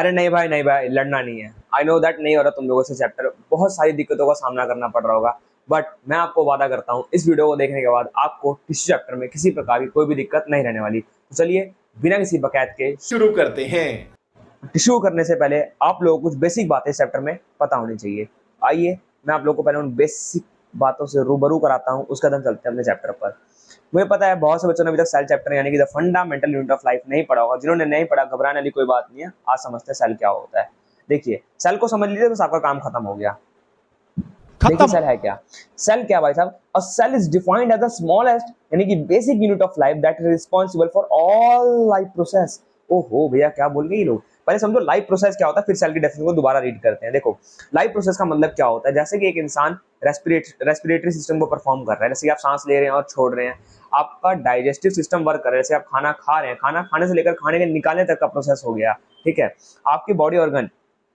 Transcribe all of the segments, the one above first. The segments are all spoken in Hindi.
अरे नहीं भाई लड़ना नहीं है। आई नो दैट नहीं हो रहा तुम लोगों से चैप्टर, बहुत सारी दिक्कतों का सामना करना पड़ रहा होगा, बट मैं आपको वादा करता हूँ इस वीडियो को देखने के बाद आपको टिश्यू चैप्टर में किसी प्रकार की कोई भी दिक्कत नहीं रहने वाली। तो चलिए बिना किसी बकैत के शुरू करते हैं। टिश्यू करने से पहले आप लोगों को कुछ बेसिक बातें इस चैप्टर में पता होनी चाहिए। आइए मैं आप लोगों को पहले उन बेसिक बातों से रूबरू कराता हूँ, उसके बाद हम चलते हैं अपने चैप्टर पर। मुझे पता है बहुत से बच्चों ने अभी तक सेल चैप्टर यानी कि the fundamental unit of life नहीं पढ़ा होगा। जिन्होंने नहीं पढ़ा घबराने वाली कोई बात नहीं है, आज समझते हैं सेल क्या होता है। देखिए सेल को समझ लीजिए, बस आपका काम खत्म हो गया। देखिए सेल है क्या? सेल क्या भाई साहब? A cell is defined as the smallest यानी कि basic unit of life that is responsible for all life process. ओहो भैया क्या बोल गए ये लोग। पहले समझो लाइफ प्रोसेस क्या होता है, फिर सेल की डेफिनेशन को दोबारा रीड करते हैं। देखो लाइफ प्रोसेस का मतलब क्या होता है, जैसे कि एक इंसान रेस्पिरेटरी सिस्टम को परफॉर्म कर रहा है, जैसे कि आप सांस ले रहे हैं और छोड़ रहे हैं। आपका डाइजेस्टिव सिस्टम वर्क कर रहा है, जैसे आप खाना खा रहे हैं, खाना खाने से लेकर खाने के निकालने तक का प्रोसेस हो गया। ठीक है, आपकी बॉडी ऑर्गन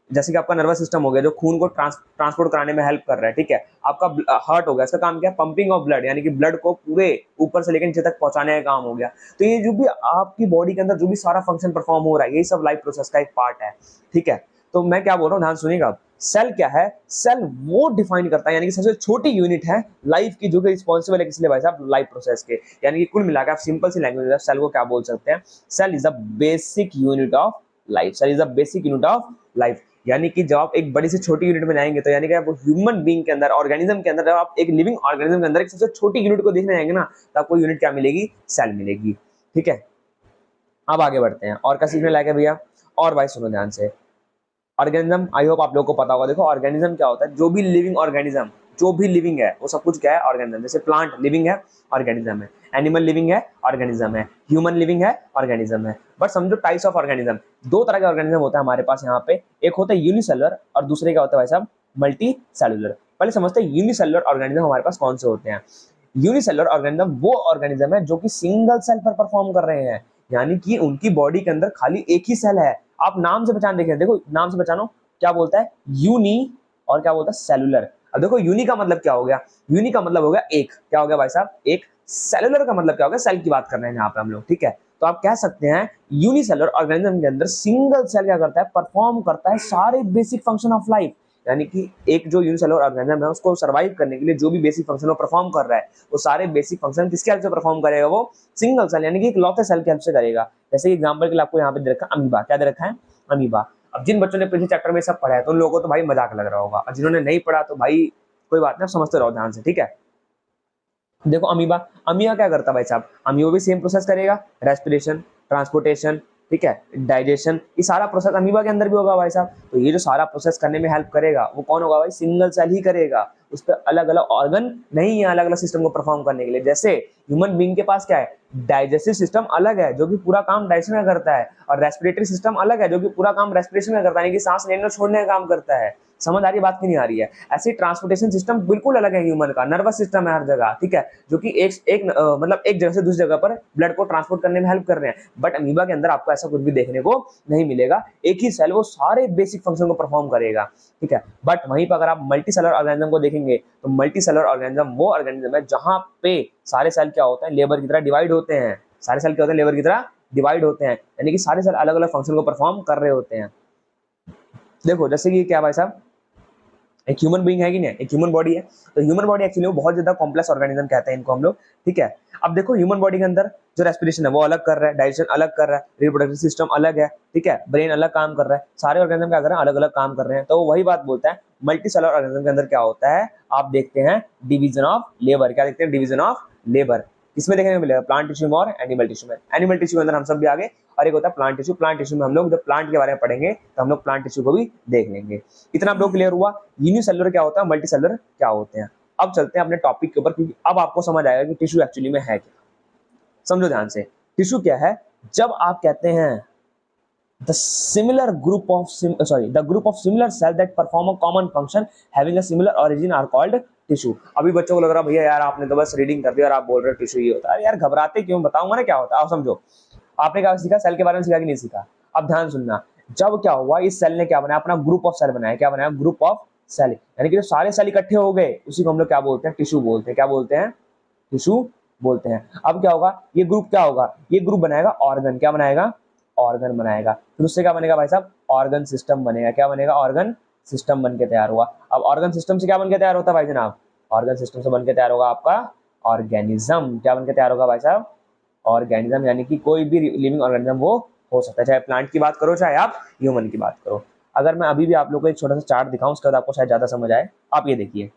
जैसे कि आपका नर्वस सिस्टम हो गया जो खून को ट्रांसपोर्ट कराने में हेल्प कर रहा है। ठीक है, आपका हार्ट हो गया, इसका काम क्या है? पंपिंग ऑफ ब्लड यानी कि ब्लड को पूरे ऊपर से लेकर नीचे तक पहुंचाने का काम हो गया। तो ये जो भी आपकी बॉडी के अंदर जो भी सारा फंक्शन परफॉर्म हो रहा है, यही सब लाइफ प्रोसेस का एक पार्ट है। ठीक है, तो मैं क्या बोल रहा हूँ ध्यान सुनिएगा। सेल क्या है? सेल वो डिफाइन करता है यानी कि सबसे छोटी यूनिट है लाइफ की जो कि रिस्पॉन्सिबल है किस लिए भाई साहब? लाइफ प्रोसेस के। यानी कि कुल मिलाकर आप सिंपल सी लैंग्वेज में सेल को क्या बोल सकते हैं? Cell is the basic unit of life. Cell is the basic unit of life यानी कि जब आप एक बड़ी से छोटी यूनिट में जाएंगे तो यानी कि आप ह्यूमन बीइंग के अंदर, ऑर्गेनिज्म के अंदर, जब आप एक लिविंग ऑर्गेनिज्म के अंदर एक सबसे छोटी यूनिट को देखने जाएंगे ना, तो आपको यूनिट क्या मिलेगी? सेल मिलेगी। ठीक है, अब आगे बढ़ते हैं और क्या सीखने लायक है भैया। और भाई सुनो ध्यान से, ऑर्गेनिज्म आई होप आप लोगों को पता होगा। देखो ऑर्गेनिज्म क्या होता है? जो भी लिविंग ऑर्गेनिज्म, जो भी लिविंग है वो सब कुछ क्या है? ऑर्गेनिज्म। जैसे प्लांट लिविंग है, ऑर्गेनिज्म है। एनिमल लिविंग है, ऑर्गेनिज्म है। ह्यूमन लिविंग है, ऑर्गेनिज्म है। बट समझो टाइप्स ऑफ ऑर्गेनिज्म, दो तरह के ऑर्गेनिज्म होता है हमारे पास यहाँ पे। एक होता है यूनिसेलुलर और दूसरे क्या होता है भाई साहब? Multi cellular. पहले समझते हैं यूनिसेलुलर ऑर्गेनिज्म हमारे पास कौन से होते हैं। यूनिसेलुलर ऑर्गेनिज्म वो ऑर्गेनिज्म है जो कि सिंगल सेल पर परफॉर्म कर रहे हैं, यानी कि उनकी बॉडी के अंदर खाली एक ही सेल है। आप नाम से पहचान देखें, देखो नाम से पहचानो क्या बोलता है? यूनी और क्या बोलता है? सेलुलर। अब देखो यूनी का मतलब क्या हो गया? यूनी का मतलब हो गया एक। क्या हो गया भाई साहब? एक। सेलुलर का मतलब क्या हो गया? सेल की बात कर रहे हैं यहाँ पे हम लोग। ठीक है, तो आप कह सकते हैं यूनिसेलुलर ऑर्गेनिज्म के अंदर सिंगल सेल क्या करता है? परफॉर्म करता है सारे बेसिक फंक्शन ऑफ लाइफ। यानी कि एक जो यूनिसेलुलर ऑर्गेनिज्म है उसको सर्वाइव करने के लिए जो भी बेसिक फंक्शन वो परफॉर्म कर रहा है, वो सारे बेसिक फंक्शन किसके हेल्प से परफॉर्म करेगा? वो सिंगल सेल यानी कि एक लौते सेल की हेल्प से करेगा। जैसे एग्जांपल के लिए आपको यहाँ पे दे रखा है अमीबा। क्या दे रखा है? अमीबा। अब जिन बच्चों ने पिछले चैप्टर में सब पढ़ा है तो उन लोगों को तो भाई मजाक लग रहा होगा, और जिन्होंने नहीं पढ़ा तो भाई कोई बात नहीं, आप समझते रहो ध्यान से। ठीक है, देखो अमीबा, अमीबा क्या करता है भाई साहब? अमीबा भी सेम प्रोसेस करेगा, रेस्पिरेशन, ट्रांसपोर्टेशन, ठीक है, डाइजेशन, ये सारा प्रोसेस अमीबा के अंदर भी होगा भाई साहब। तो ये जो सारा प्रोसेस करने में हेल्प करेगा वो कौन होगा भाई? सिंगल सेल ही करेगा। उस पर अलग अलग ऑर्गन नहीं है अलग अलग सिस्टम को परफॉर्म करने के लिए। जैसे ह्यूमन बीइंग के पास क्या है? डाइजेस्टिव सिस्टम अलग है जो कि पूरा काम डाइजेशन का करता है, और रेस्पिरेटरी सिस्टम अलग है जो कि पूरा काम रेस्पिरेशन का करता है, यानी कि सांस लेने और छोड़ने का काम करता है। समझ आ रही बात की नहीं आ रही है? ऐसे ट्रांसपोर्टेशन सिस्टम बिल्कुल अलग है ह्यूमन का, नर्वस सिस्टम है हर जगह। ठीक है, जो कि मतलब एक जगह से दूसरी जगह पर ब्लड को ट्रांसपोर्ट करने में हेल्प कर रहे हैं। बट अमीबा के अंदर आपको ऐसा कुछ भी देखने को नहीं मिलेगा। एक ही सेल वो सारे बेसिक फंक्शन को परफॉर्म करेगा। ठीक है, बट वहीं पर अगर आप मल्टी सेलर ऑर्गेनिज्म को देखेंगे तो मल्टी सेलर ऑर्गेनिज्म वो ऑर्गेनिज्म है जहां पे सारे सेल क्या होते हैं? लेबर की तरह डिवाइड होते हैं। सारे सेल क्या होते हैं? लेबर की तरह डिवाइड होते हैं, यानी कि सारे सेल अलग अलग फंक्शन को परफॉर्म कर रहे होते हैं। देखो जैसे कि क्या भाई साहब, एक ह्यूमन बीइंग है कि नहीं, एक ह्यूमन बॉडी है। तो ह्यूमन बॉडी एक्चुअली बहुत ज्यादा कॉम्प्लेक्स ऑर्गेनिज्म कहते हैं इनको हम लोग। ठीक है, अब देखो ह्यूमन बॉडी के अंदर जो रेस्पिरेशन है वो अलग कर रहा है, डाइजेशन अलग कर रहा है, रिप्रोडक्टिव सिस्टम अलग है। ठीक है, ब्रेन अलग काम कर रहा है, सारे ऑर्गेनिज्म क्या कर रहे हैं? अलग अलग काम कर रहे हैं। तो वही बात बोलता है मल्टी सेलर ऑर्गेनिज्म के अंदर क्या होता है? आप देखते हैं डिवीजन ऑफ लेबर। क्या देखते हैं? Division of labour. किसमें देखने को मिलेगा? प्लांट टिश्यू में और एनिमल टिश्यू में। एनिमल टिश्यू के अंदर हम सब भी आगे, और एक होता है प्लांट टिश्यू। प्लांट टिश्यू में हम लोग जब प्लांट के बारे में पढ़ेंगे तो हम लोग प्लांट टिश्यू को भी देख लेंगे। इतना हम लोग क्लियर हुआ यूनिसेलुलर क्या होता है, मल्टी सेलुलर क्या होते हैं। अब चलते हैं अपने टॉपिक के ऊपर, क्योंकि अब आपको समझ आएगा कि टिश्यू एक्चुअली में है क्या। समझो ध्यान से, टिश्यू क्या है? जब आप कहते हैं the group of similar cell that perform a common function having a similar origin are called tissue। अभी बच्चों को लग रहा है भैया यार आपने तो बस रीडिंग कर दी और आप बोल रहे हो टिश्यू ये होता है। यार घबराते क्यों? बताऊंगा ना क्या होता है। आप समझो, आपने क्या सीखा? सेल के बारे में सीखा कि नहीं सीखा? अब ध्यान सुनना, जब क्या हुआ इस सेल ने क्या बनाया? अपना ग्रुप ऑफ सेल बनाया। क्या बनाया? ग्रुप ऑफ सेल, यानी कि जो सारे सेल इकट्ठे हो गए उसी को हम लोग क्या बोलते हैं? टिश्यू बोलते हैं। क्या बोलते हैं? टिश्यू बोलते हैं। अब क्या होगा? ये ग्रुप क्या होगा? ये ग्रुप बनाएगा ऑर्गन। क्या बनाएगा? ऑर्गन बनाएगा, फिर उससे क्या बनेगा भाई साहब, ऑर्गन सिस्टम बनेगा। क्या बनेगा, ऑर्गन सिस्टम बन के तैयार हुआ। अब ऑर्गन सिस्टम से क्या बन के तैयार होता है भाई जनाब, ऑर्गन सिस्टम से बन के तैयार होगा आपका ऑर्गेनिज्म। क्या बन के तैयार होगा भाई साहब, ऑर्गेनिज्म, यानी कि कोई भी लिविंग ऑर्गेनिज्म वो हो सकता है, चाहे प्लांट की बात करो चाहे आप ह्यूमन की बात करो। अगर मैं अभी भी आप लोगों को एक छोटा सा चार्ट दिखाऊं, उसके बाद आपको शायद ज्यादा समझ आए। आप ये देखिए,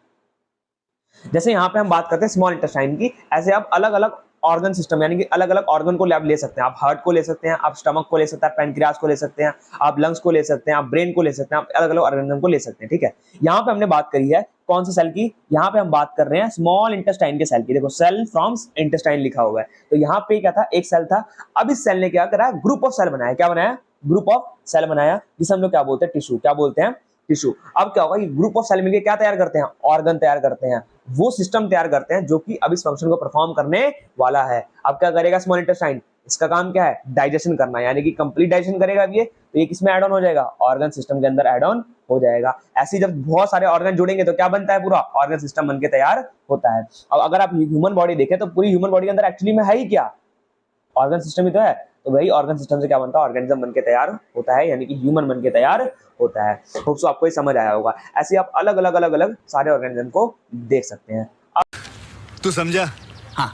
जैसे यहाँ पे हम बात करते हैं स्मॉल इंटेस्टाइन की, ऐसे आप अलग अलग ऑर्गन सिस्टम यानी कि अलग अलग ऑर्गन को आप ले सकते हैं। आप हार्ट को ले सकते हैं, आप स्टमक को ले सकते हैं, पैनक्रियास को ले सकते हैं, आप लंग्स को ले सकते हैं, आप ब्रेन को ले सकते हैं, आप अलग अलग ऑर्गेनिज्म को ले सकते हैं। ठीक है, यहाँ पे हमने बात करी है कौन से सेल की, यहाँ पे हम बात कर रहे हैं स्मॉल इंटेस्टाइन के सेल की। देखो सेल फ्रॉम इंटेस्टाइन लिखा हुआ है, तो यहाँ पे क्या था, एक सेल था। अब इस सेल ने क्या करा, ग्रुप ऑफ सेल बनाया। क्या बनाया, ग्रुप ऑफ सेल बनाया, जिसे हम लोग क्या बोलते हैं, टिश्यू। क्या बोलते हैं, टिश्यू। अब क्या होगा, ये ग्रुप ऑफ सेल मिलकर क्या तैयार करते हैं, ऑर्गन तैयार करते हैं, वो सिस्टम तैयार करते हैं जो कि अब इस फंक्शन को परफॉर्म करने वाला है। अब क्या करेगा स्मॉल इंटेस्टाइन, इसका काम क्या है, डाइजेशन करना, यानी कि कंप्लीट डाइजेशन करेगा अब ये, तो ये किसमें ऐड ऑन हो जाएगा, ऑर्गन सिस्टम के अंदर ऐड ऑन हो जाएगा। ऐसे जब बहुत सारे ऑर्गन जुड़ेंगे तो क्या बनता है, पूरा ऑर्गन सिस्टम बनके तैयार होता है। अब अगर आप ह्यूमन बॉडी देखें तो पूरी ह्यूमन बॉडी के अंदर एक्चुअली में है ही क्या, ऑर्गन सिस्टम ही तो है। तो वही ऑर्गन सिस्टम से क्या बनता है, ऑर्गेनिज्म बनके तैयार होता है, यानी कि ह्यूमन बनके तैयार होता है। होप सो आपको ये समझ आया होगा। ऐसे आप अलग अलग अलग अलग सारे ऑर्गेनिज्म को देख सकते हैं। तू समझा, हाँ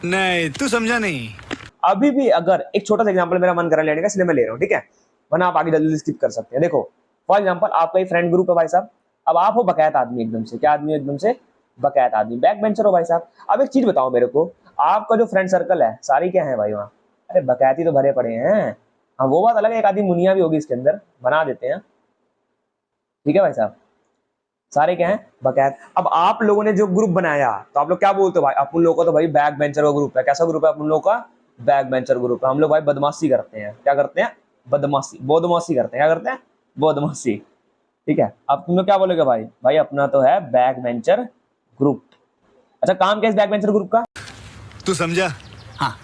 नहीं तू समझा नहीं। अभी भी अगर एक छोटा सा एग्जांपल मेरा मन कर रहा है लेने का, इसलिए मैं ले रहा हूँ, ठीक है, वरना आप आगे जल्दी स्किप कर सकते हैं। देखो फॉर एग्जांपल आपका एक फ्रेंड ग्रुप है भाई साहब। अब आप हो बकायत आदमी, एकदम से क्या आदमी, एकदम से बकायत आदमी, बैक बेंचर हो भाई साहब। अब एक चीज बताओ मेरे को, आपका जो फ्रेंड सर्कल है सारी क्या है भाई वहाँ, अरे बकायती तो भरे पड़े हैं। हाँ वो बात अलग है, एक आदमी मुनिया भी होगी इसके अंदर, बना देते हैं, ठीक है भाई साहब, सारे क्या हैं, बकायत। अब आप लोगों ने जो ग्रुप बनाया तो आप लोग क्या बोलते हो भाई, अपन लोगों का तो भाई बैक बेंचर का ग्रुप है। कैसा ग्रुप है अपन लोगों का, बैक बेंचर ग्रुप है। हम लोग भाई बदमाशी करते हैं, क्या करते हैं, बदमाशी, बदमाशी करते हैं, क्या करते हैं, बदमाशी, ठीक है। अब तुम लोग क्या बोलोगे भाई, भाई अपना तो है बैक बेंचर ग्रुप। अच्छा काम क्या है इस बैक बेंचर ग्रुप का, तू समझा, हाँ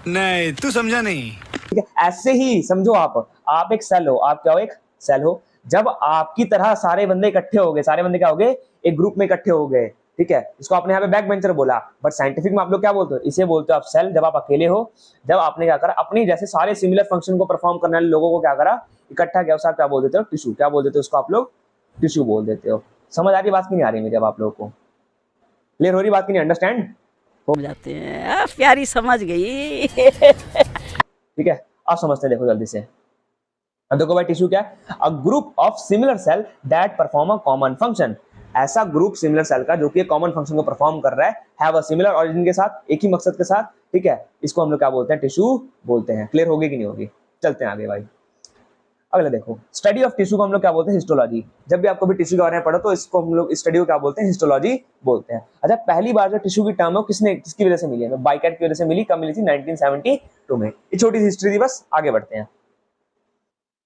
नहीं तू समझा नहीं। ठीक है। ऐसे ही समझो आप एक सेल हो, आप क्या हो, एक सेल हो। जब आपकी तरह सारे बंदे इकट्ठे हो गए, सारे बंदे क्या हो गए, एक ग्रुप में इकट्ठे हो गए, ठीक है, इसको आपने यहाँ पे बैक बेंचर बोला, बट साइंटिफिक में आप लोग क्या बोलते हो, इसे बोलते हो आप सेल। जब आप अकेले हो, जब आपने क्या करा, अपनी जैसे सारे सिमिलर फंक्शन को परफॉर्म करने वाले लोगों को क्या करा, इकट्ठा किया, उसका क्या बोल देते हो, टिश्यू। क्या बोल देते हो उसको आप लोग, टिश्यू बोल देते हो। समझ आ रही बात की नहीं आ रही मेरी, अब आप लोगों को क्लियर हो रही बात की नहीं, अंडरस्टैंड हो जाते हैं, प्यारी समझ गई। ठीक है, आप समझते हैं, देखो जल्दी से। अब देखो भाई टिश्यू क्या है, a group of similar cell that perform a common function. ऐसा ग्रुप सिमिलर सेल का जो कि कॉमन फंक्शन को परफॉर्म कर रहा है, हैव अ सिमिलर ऑरिजिन के साथ, एक ही मकसद के साथ, ठीक है, इसको हम लोग क्या बोलते हैं, टिश्यू बोलते हैं। क्लियर होगी कि नहीं होगी, चलते हैं आगे भाई। अगला देखो, स्टडी ऑफ टिश्यू को हम लोग क्या बोलते हैं, हिस्टोलॉजी। जब भी आपको भी टिश्यू के बारे में पढ़ो तो इसको हम लोग स्टडी को क्या बोलते हैं, हिस्टोलॉजी बोलते हैं। अच्छा पहली बार जो टिश्यू की टर्म है किसकी वजह से मिली है, बाइकैट की वजह से मिली। कब मिली थी, 1972 में। ये छोटी सी हिस्ट्री थी, बस आगे बढ़ते हैं।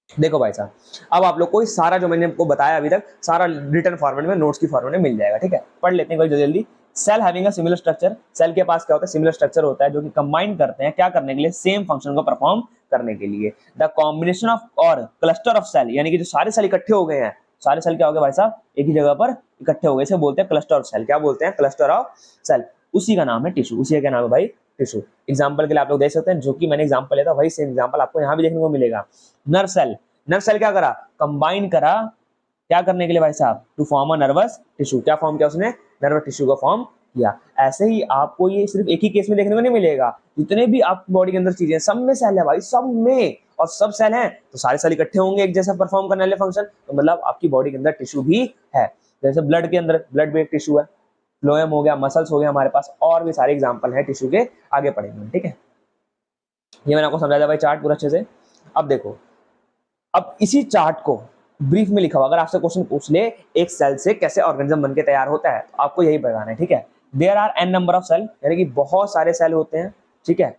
देखो भाई साहब, अब आप लोग को सारा जो मैंने आपको बताया अभी तक, सारा रिटर्न फॉर्मेट में, नोट्स की फॉर्मेट में मिल जाएगा, ठीक है। पढ़ लेते हैं भाई जल्दी जल्दी। Cell having a similar structure, cell के पास क्या होता है, सिमिलर स्ट्रक्चर होता है, जो कि कंबाइन करते हैं क्या करने के लिए, सेम फंक्शन को परफॉर्म करने के लिए। द कॉम्बिनेशन ऑफ और क्लस्टर ऑफ सेल, यानी कि जो सारे सेल इकट्ठे हो गए हैं, सारे सेल क्या हो गए भाई साहब, एक ही जगह पर इकट्ठे हो गए, इसे बोलते हैं क्लस्टर ऑफ सेल। क्या बोलते हैं, क्लस्टर ऑफ सेल, उसी का नाम है टिश्यू। उसी का नाम है भाई टिश्यू। एग्जाम्पल के लिए आप लोग देख सकते हैं, जो कि मैंने एग्जाम्पल लिया था वही सेम एग्जाम्पल आपको यहाँ भी देखने को मिलेगा। नर्व सेल, नर्व सेल क्या करा, कंबाइन करा, क्या करने के लिए भाई साहब, to form a nervous tissue. क्या फॉर्म किया उसने, नर्वस टिश्यू का फॉर्म किया। ऐसे ही आपको ये सिर्फ एक ही केस में देखने को नहीं मिलेगा, जितने भी आप बॉडी के अंदर चीजें, सब में सेल है भाई, सब में, और सब सेल हैं तो सारे सेल इकट्ठे होंगे एक जैसा परफॉर्म करने वाले फंक्शन, तो मतलब आपकी बॉडी के अंदर टिश्यू भी है। जैसे ब्लड के अंदर, ब्लड भी एक टिश्यू है, फ्लोएम हो गया, मसल्स हो गया हमारे पास, और भी सारे एग्जाम्पल है टिश्यू के, आगे पढ़ेंगे, ठीक है। ये मैंने आपको समझाया भाई चार्ट पूरा अच्छे से। अब देखो, अब इसी चार्ट को ब्रीफ में लिखा हुआ, अगर आपसे क्वेश्चन पूछ ले एक सेल से कैसे ऑर्गेनिज्म बनके तैयार होता है, तो आपको यही बताना है, ठीक है। There are n number of cell, यानी कि बहुत सारे सेल होते हैं, ठीक है,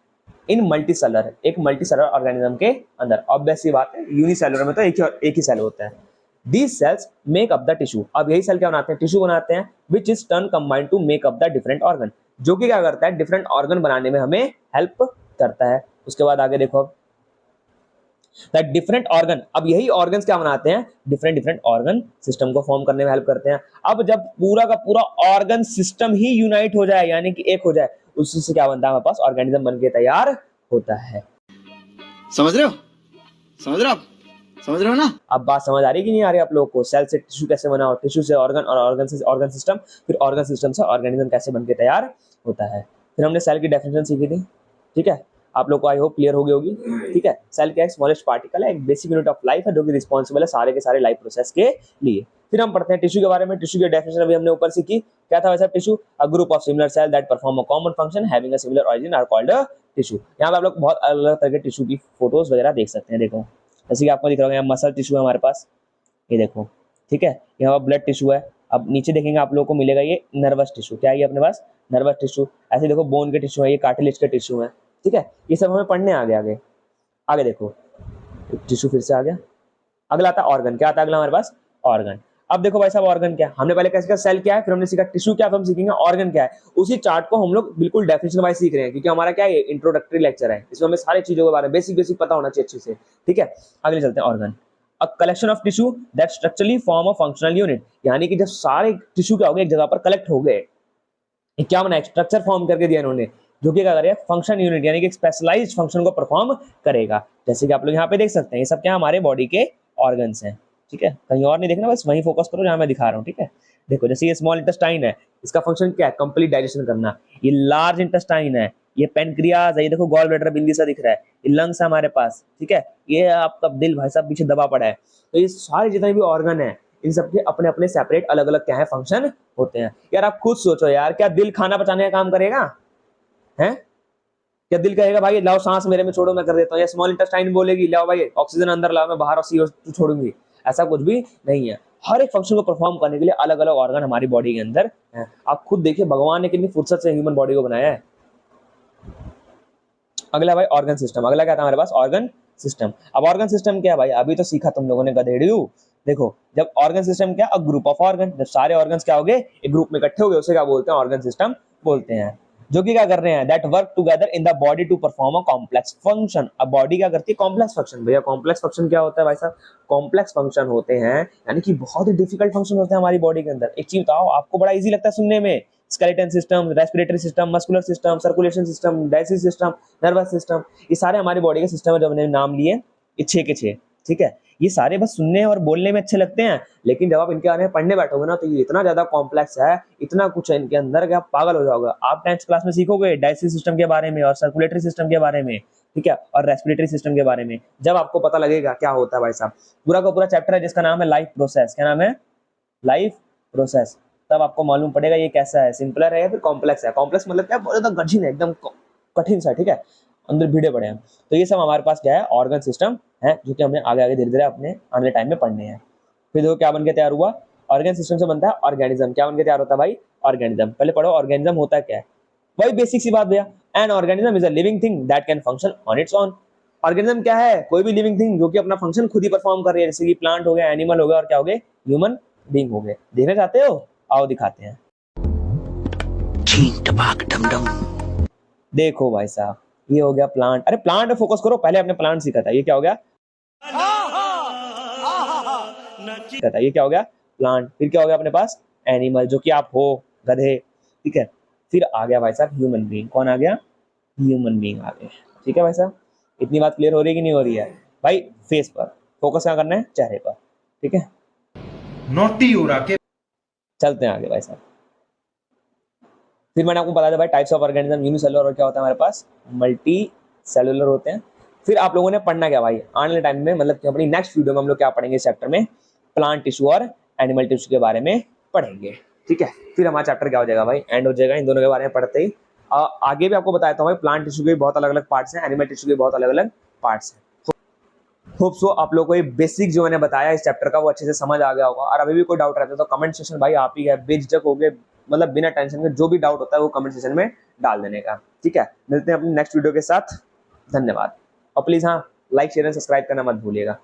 इन मल्टीसेलर, एक मल्टीसेलर ऑर्गेनिज्म के अंदर। ऑब्वियस सी बात है, यूनिसेलुलर में तो एक ही सेल होता है। These cells make up the tissue. अब यही सेल क्या बनाते हैं, टिश्यू बनाते हैं, which is turn combined to make up the different organ, जो कि क्या करता है, डिफरेंट ऑर्गन बनाने में हमें हेल्प करता है। उसके बाद आगे देखो, दैट डिफरेंट ऑर्गन, अब यही ऑर्गन्स क्या बनाते हैं, डिफरेंट डिफरेंट ऑर्गन सिस्टम को फॉर्म करने में हेल्प करते हैं। अब जब पूरा का पूरा ऑर्गन सिस्टम ही यूनाइट हो जाए, यानी कि एक हो जाए, उससे क्या बनता है हमारे पास, ऑर्गेनिज्म बन के तैयार होता है। समझ रहे हो? समझ रहे हो आप? समझ रहे हो ना? अब बात समझ आ रही कि नहीं आ रही आप लोगों को? सेल से टिश्यू कैसे बना, और टिश्यू से ऑर्गन, और ऑर्गन से ऑर्गन सिस्टम, फिर ऑर्गन सिस्टम से ऑर्गेनिज्म कैसे बन के तैयार होता है। फिर हमने सेल की डेफिनेशन सीखी थी, ठीक है, आप लोग को आई होप क्लियर हो गई होगी, ठीक है। सेल क्या है? स्मॉलेस्ट पार्टिकल है, एक बेसिक यूनिट ऑफ लाइफ है जो कि रिस्पॉन्सिबल है सारे के सारे लाइफ प्रोसेस के लिए। फिर हम पढ़ते हैं टिश्यू के बारे में। टिश्यू की डेफिनेशन अभी हमने ऊपर सीखी, क्या था वैसा tissue? A group of similar cell that perform a common function having a similar origin are called a tissue. यहाँ पे आप लोग बहुत अलग अलग तरह के टिश्यू की फोटोज वगैरह देख सकते हैं। देखो जैसे कि आपको दिख रहा होगा, यहाँ मसल टिश्यू है हमारे पास, ये देखो, ठीक है। यहाँ पर ब्लड टिश्यू है। अब नीचे देखेंगे आप लोगों को मिलेगा ये नर्वस टिश्यू। क्या है ये अपने पास? Nervous tissue. ऐसे देखो बोन के टिश्यू है, ये कार्टिलेज के टिश्यू है, ठीक है। ये सब हमें पढ़ने आगे आगे आगे देखो, टिश्यू फिर से आ गया। अगला आता है ऑर्गन। क्या आता है अगला हमारे पास? ऑर्गन। अब देखो भाई साहब, ऑर्गन क्या है? हमने पहले कैसे सेल क्या है, फिर हमने सीखा टिश्यू क्या है, फिर हम सीखेंगे ऑर्गन क्या है। उसी चार्ट को हम लोग बिल्कुल डेफिनेशन वाइज सीख रहे हैं, क्योंकि हमारा क्या है, इंट्रोडक्टरी लेक्चर है, इसमें हमें सारी चीजों के बारे में बेसिक बेसिक पता होना चाहिए अच्छे से, ठीक है। अगले चलते हैं organ. A collection of tissue that structurally form a functional unit, यानी कि जब सारे टिश्यू क्या हो गए एक जगह पर कलेक्ट हो गए, क्या बना, स्ट्रक्चर फॉर्म करके दिया इन्होंने, जो कि क्या करेगा, फंक्शन यूनिट, यानी कि एक स्पेशलाइज्ड फंक्शन को परफॉर्म करेगा। जैसे कि आप लोग यहाँ पे देख सकते हैं, ये सब क्या हमारे बॉडी के ऑर्गन्स हैं, ठीक है। कहीं और नहीं देखना, बस वहीं फोकस करो जहाँ मैं दिखा रहा हूँ, ठीक है। देखो जैसे ये स्मॉल इंटेस्टाइन है, इसका फंक्शन क्या है? कंप्लीट डाइजेशन करना। ये लार्ज इंटेस्टाइन है, ये पेनक्रियाज है, ये देखो गॉल ब्लैडर बिंदी सा दिख रहा है, ये लंग्स है हमारे पास, ठीक है। ये आपका दिल भाई साहब पीछे दबा पड़ा है। तो ये सारे जितने भी ऑर्गन है, इन सबके अपने अपने सेपरेट अलग अलग क्या है फंक्शन होते हैं। यार आप खुद सोचो यार, क्या दिल खाना पचाने का काम करेगा? हैं? क्या दिल कहेगा भाई लाओ सांस मेरे में छोड़ो मैं कर देता हूँ, या स्मॉल इंटेस्टाइन बोलेगी लाओ भाई ऑक्सीजन अंदर लाओ मैं बाहर CO2 छोड़ूंगी? ऐसा कुछ भी नहीं है। हर एक फंक्शन को परफॉर्म करने के लिए अलग अलग ऑर्गन हमारी बॉडी के अंदर है। आप खुद देखिए भगवान ने कितनी फुर्सत से ह्यूमन बॉडी को बनाया है। अगला भाई ऑर्गन सिस्टम। अगला क्या था हमारे पास? Organ system. अब ऑर्गन सिस्टम क्या है भाई? अभी तो सीखा तुम लोगों ने गधेड़ियों। देखो जब ऑर्गन सिस्टम क्या, अ ग्रुप ऑफ ऑर्गन, जब सारे ऑर्गन्स क्या हो गए एक ग्रुप में इकट्ठे हो गए, उसे क्या बोलते हैं? ऑर्गन सिस्टम बोलते हैं। जो कि क्या कर रहे हैं? That work together in the body to perform a complex function. अब बॉडी क्या करती है? Complex function. भैया कॉम्प्लेक्स फंक्शन क्या होता है भाई साहब? कॉम्प्लेक्स फंक्शन होते हैं यानी कि बहुत ही डिफिकल्ट फंक्शन होते हैं हमारी बॉडी के अंदर। एक चीज बताओ, आपको बड़ा इजी लगता है सुनने में, skeleton system, respiratory system, muscular system, circulation system, digestive system, nervous system, ये सारे हमारी बॉडी के सिस्टम है जो हमने नाम लिए, ये 6 के 6, ठीक है। ये सारे बस सुनने और बोलने में अच्छे लगते हैं, लेकिन जब आप इनके बारे में पढ़ने बैठोगे ना, तो ये इतना ज्यादा कॉम्प्लेक्स है, इतना कुछ है इनके अंदर कि आप पागल हो जाओगे। आप 10th क्लास में सीखोगे डाइजेस्टिव सिस्टम के बारे में और सर्कुलेटरी सिस्टम के बारे में, ठीक है, और रेस्पिरेटरी सिस्टम के बारे में। जब आपको पता लगेगा क्या होता है भाई साहब, पूरा का पूरा चैप्टर है जिसका नाम है लाइफ प्रोसेस। क्या नाम है? Life process. तब आपको मालूम पड़ेगा ये कैसा है, सिंपलर है या फिर कॉम्प्लेक्स है। कॉम्प्लेक्स मतलब क्या, बहुत ज्यादा कठिन है, एकदम कठिन सा, ठीक है, अंदर भिड़े पड़े हैं। तो ये सब हमारे पास क्या है? ऑर्गन सिस्टम है, जो कि हमें आगे आगे धीरे धीरे अपने आने टाइम में पढ़ने हैं। फिर देखो क्या बन के तैयार हुआ, ऑर्गन सिस्टम से बनता है ऑर्गेनिज्म। क्या बन के तैयार होता है भाई? ऑर्गेनिज्म। पहले पढ़ो ऑर्गेनिज्म होता क्या है, वही बेसिक सी बात भैया। An organism is a living thing that can function on its own. Organism क्या है? कोई भी लिविंग थिंग जो कि अपना फंक्शन खुद ही परफॉर्म कर रही है, जैसे कि प्लांट हो गया, एनिमल हो गया, और क्या हो गए? ह्यूमन बीइंग हो गए। देखना चाहते हो? आओ दिखाते हैं। देखो भाई साहब, ये हो गया प्लांट। अरे प्लांट पे फोकस करो, पहले आपने प्लांट सीखा था। ये क्या हो गया? ये क्या हो गया? प्लांट। फिर क्या हो गया अपने पास? एनिमल, जो कि आप हो, गधे, ठीक है। फिर आ गया भाई साहब ह्यूमन बीइंग। कौन आ गया? ह्यूमन बीइंग आ गए, ठीक है भाई साहब। इतनी बात क्लियर हो रही है कि नहीं हो रही है भाई? फेस पर फोकस क्या करना है? चेहरे पर, ठीक है। नोटी हो रहा के चलते हैं आगे भाई साहब। फिर मैंने आपको बता दिया भाई टाइप्स ऑफ ऑर्गेनिज्म, यूनिसेलुलर और क्या होता है हमारे पास? मल्टी सेलुलर होते हैं। फिर आप लोगों ने पढ़ना क्या भाई आने वाले टाइम में, मतलब कि अपनी नेक्स्ट वीडियो में हम लोग क्या पढ़ेंगे इस चैप्टर में? प्लांट टिश्यू और एनिमल टिश्यू के बारे में पढ़ेंगे, ठीक है। फिर हमारा चैप्टर क्या हो जाएगा भाई? एंड हो जाएगा इन दोनों के बारे में पढ़ते ही। आगे भी आपको बताता हूँ भाई, प्लांट टिश्यू के बहुत अलग अलग पार्ट्स हैं, एनिमल टिश्यू के बहुत अलग अलग पार्ट्स हैं। होप सो आप लोग को ये बेसिक जो मैंने बताया इस चैप्टर का वो अच्छे से समझ आ गया होगा। और अभी भी कोई डाउट रहता है तो कमेंट सेक्शन भाई आप ही है, बेझिझक हो गए, मतलब बिना टेंशन के जो भी डाउट होता है वो कमेंट सेक्शन में डाल देने का, ठीक है। मिलते हैं अपनी नेक्स्ट वीडियो के साथ। धन्यवाद। और प्लीज हाँ, लाइक शेयर एंड सब्सक्राइब करना मत भूलिएगा।